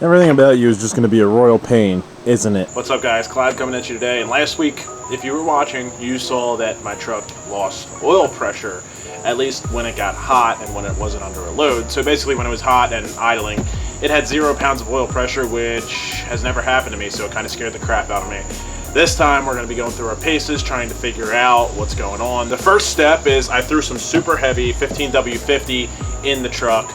Everything about you is just going to be a royal pain, isn't it? What's up, guys? Clyde coming at you today. And last week, if you were watching, you saw that my truck lost oil pressure, at least when it got hot and when it wasn't under a load. So basically, when it was hot and idling, it had 0 pounds of oil pressure, which has never happened to me, so it kind of scared the crap out of me. This time, we're going to be going through our paces, trying to figure out what's going on. The first step is I threw some super heavy 15W50 in the truck,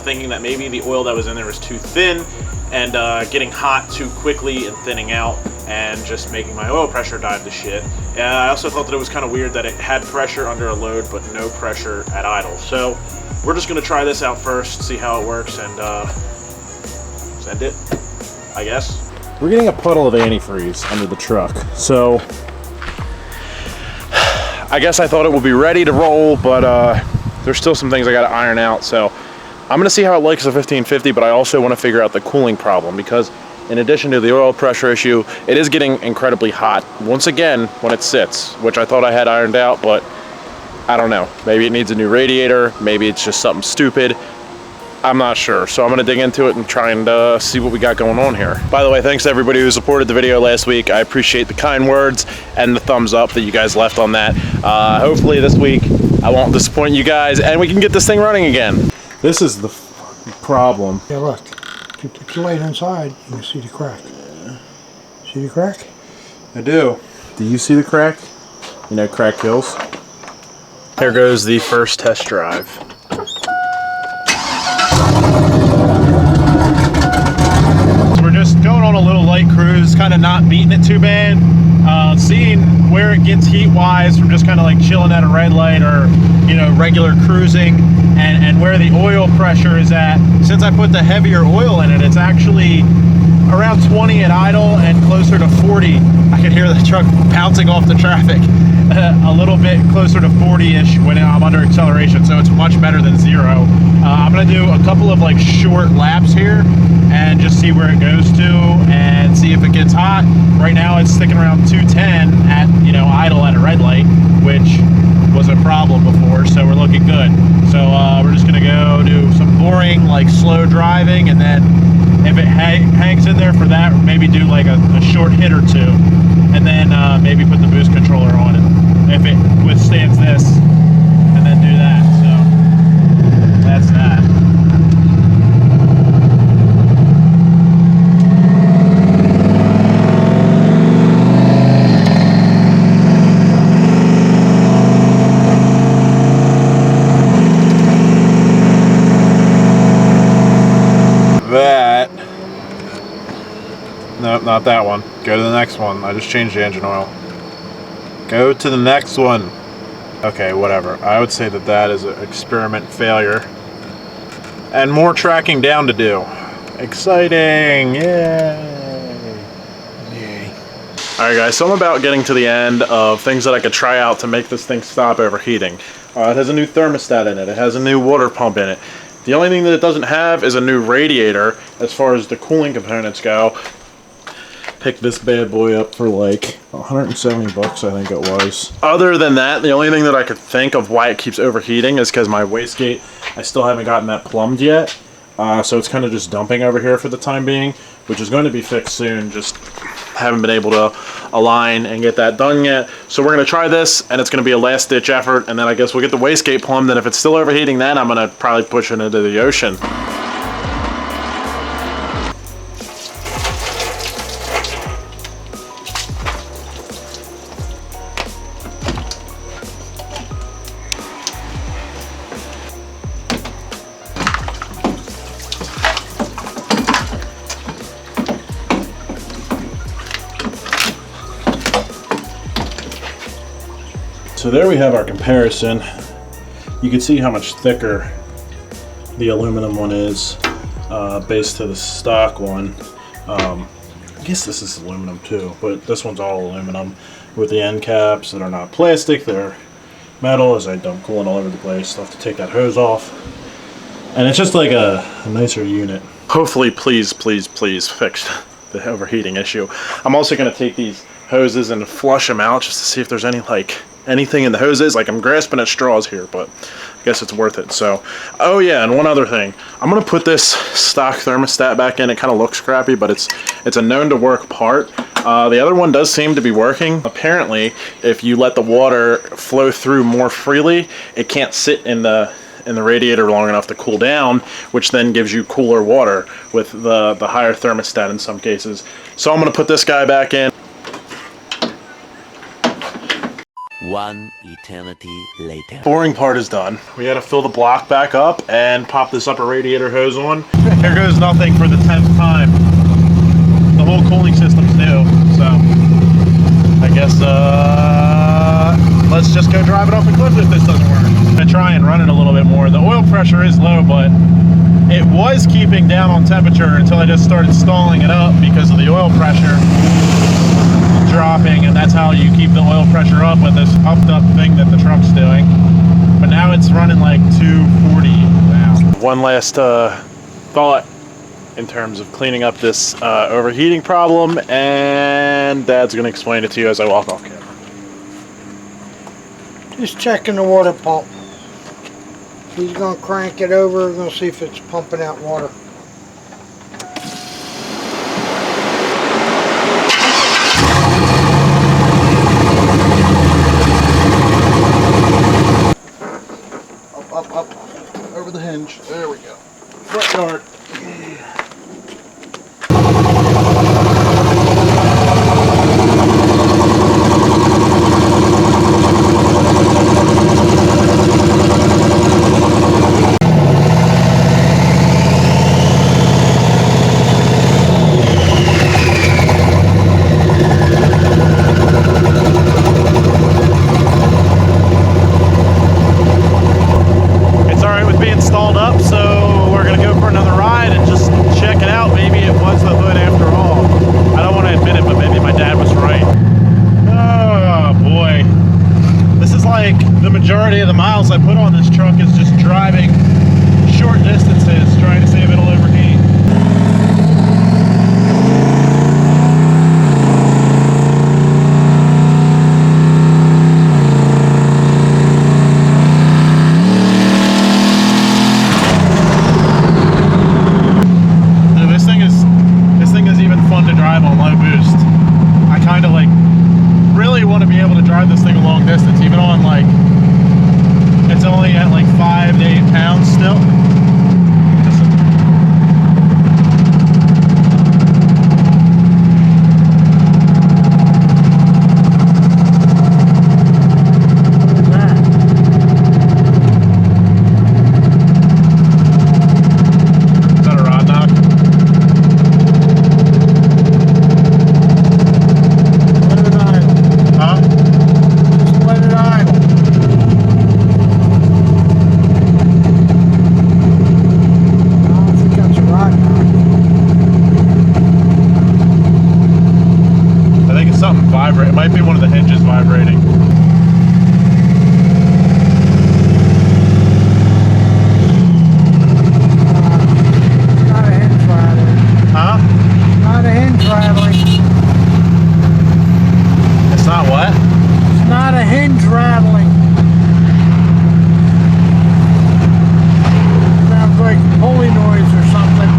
thinking that maybe the oil that was in there was too thin and getting hot too quickly and thinning out and just making my oil pressure dive to shit. I also thought that it was kind of weird that it had pressure under a load but no pressure at idle. So we're just going to try this out first, see how it works, and send it, I guess. We're getting a puddle of antifreeze under the truck, so I guess I thought it would be ready to roll, but there's still some things I got to iron out. So I'm going to see how it likes the 1550, but I also want to figure out the cooling problem, because in addition to the oil pressure issue, it is getting incredibly hot once again when it sits, which I thought I had ironed out, but I don't know. Maybe it needs a new radiator, maybe it's just something stupid. I'm not sure, so I'm going to dig into it and try and see what we got going on here. By the way, thanks to everybody who supported the video last week. I appreciate the kind words and the thumbs up that you guys left on that. Hopefully this week I won't disappoint you guys and we can get this thing running again. this is the problem. Yeah, look. If you put your light inside, you can see the crack. See the crack? I do. Do you see the crack? You know, crack kills. Here goes the first test drive. We're just going on a little light cruise, kind of not beating it too bad. Seeing where it gets heat-wise from just kind of like chilling at a red light or, you know, regular cruising, and where the oil pressure is at. Since I put the heavier oil in it, it's actually around 20 at idle and closer to 40. I can hear the truck bouncing off the traffic. A little bit closer to 40-ish when I'm under acceleration, so it's much better than 0. I'm gonna do a couple of like short laps here and just see where it goes to and see if it gets hot. Right now it's sticking around 210 at, you know, idle at a red light, which was a problem before, so we're looking good. So we're just gonna go do some boring, like slow driving, and then if it hangs in there for that, maybe do like a short hit or two, and then maybe put the boost controller on it if it withstands this, and then do that. So that's that. Nope, not that one. Go to the next one. I just changed the engine oil. Go to the next one. Okay, whatever. I would say that that is an experiment failure. And more tracking down to do. Exciting! Yay! Yay. Alright guys, so I'm about getting to the end of things that I could try out to make this thing stop overheating. It has a new thermostat in it. It has a new water pump in it. The only thing that it doesn't have is a new radiator as far as the cooling components go. Picked this bad boy up for like 170 bucks, I think it was. Other than that, the only thing that I could think of why it keeps overheating is because my wastegate, I still haven't gotten that plumbed yet. So it's kind of just dumping over here for the time being, which is going to be fixed soon. Just haven't been able to align and get that done yet. So we're going to try this, and it's going to be a last ditch effort, and then I guess we'll get the wastegate plumbed, and if it's still overheating, then I'm going to probably push it into the ocean. So there we have our comparison. You can see how much thicker the aluminum one is based to the stock one. I guess this is aluminum too, but this one's all aluminum with the end caps that are not plastic, they're metal. As I dump coolant all over the place, I'll have to take that hose off. And it's just like a nicer unit. Hopefully, please, please, please fix the overheating issue. I'm also going to take these hoses and flush them out just to see if there's any anything in the hoses. Like, I'm grasping at straws here, but guess it's worth it. So, oh yeah, and one other thing. I'm gonna put this stock thermostat back in. It kind of looks crappy, but it's a known to work part. The other one does seem to be working. Apparently, if you let the water flow through more freely, it can't sit in the radiator long enough to cool down, which then gives you cooler water with the higher thermostat in some cases. So I'm gonna put this guy back in. One eternity later. Boring part is done. We had to fill the block back up and pop this upper radiator hose on. Here goes nothing for the 10th time. The whole cooling system's new, so I guess let's just go drive it off the cliff if this doesn't work. I'm gonna try and run it a little bit more. The oil pressure is low, but it was keeping down on temperature until I just started stalling it up because of the oil pressure dropping, and that's how you keep the oil pressure up with this upped up thing that the truck's doing. But now it's running like 240 now. One last thought in terms of cleaning up this overheating problem, and Dad's gonna explain it to you as I walk off camera. Just checking the water pump. He's gonna crank it over, gonna see if it's pumping out water. Up, over the hinge. There we go. Front yard. Majority of the miles I put on this truck is just driving short distances, trying to see if it'll overheat. This thing is even fun to drive on low boost. I kind of like really want to be able to drive this thing a long distance, even on like, it's only at like 5 to 8 pounds still. Is that a rod knock? Let it idle. Huh? Just let it idle. Something vibrate. It might be one of the hinges vibrating. Not a hinge rattling. Huh? Not a hinge rattling. It's not what? It's not a hinge rattling. Sounds like pulley noise or something.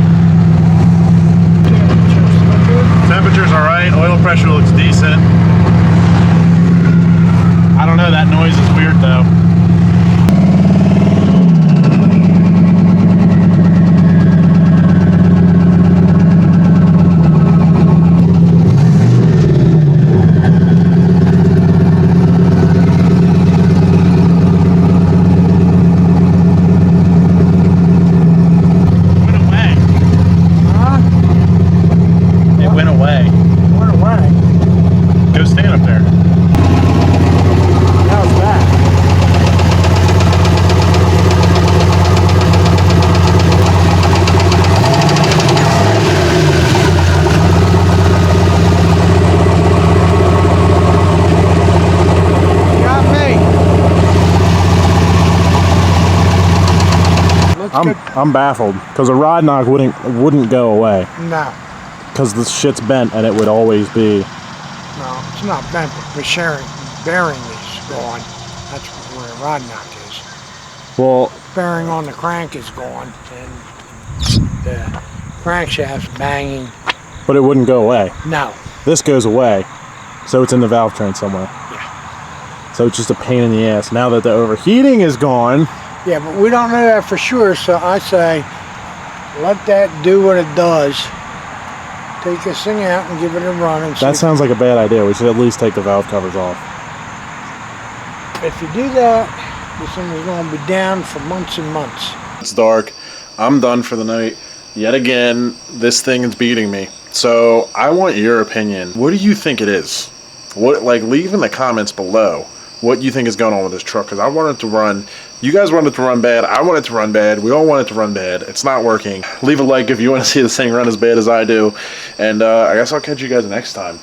Temperature's alright, oil pressure looks decent. I don't know, that noise is weird though. I'm baffled because a rod knock wouldn't go away No, because the shit's bent and it would always be. no, it's not bent, but the bearing is gone. That's where a rod knock is. Well, bearing on the crank is gone, and the crankshaft's banging. but it wouldn't go away. No. This goes away, so it's in the valve train somewhere. Yeah. So it's just a pain in the ass. Now that the overheating is gone, Yeah, but we don't know that for sure, so I say let that do what it does. Take this thing out and give it a run and see that sounds like a bad idea. We should at least take the valve covers off. if you do that, this thing is going to be down for months and months. It's dark. I'm done for the night. Yet again, this thing is beating me. So I want your opinion. What do you think it is? What, like, leave in the comments below what you think is going on with this truck, because I want it to run. You guys want it to run bad. I want it to run bad. We all want it to run bad. It's not working. Leave a like if you want to see this thing run as bad as I do. And I guess I'll catch you guys next time.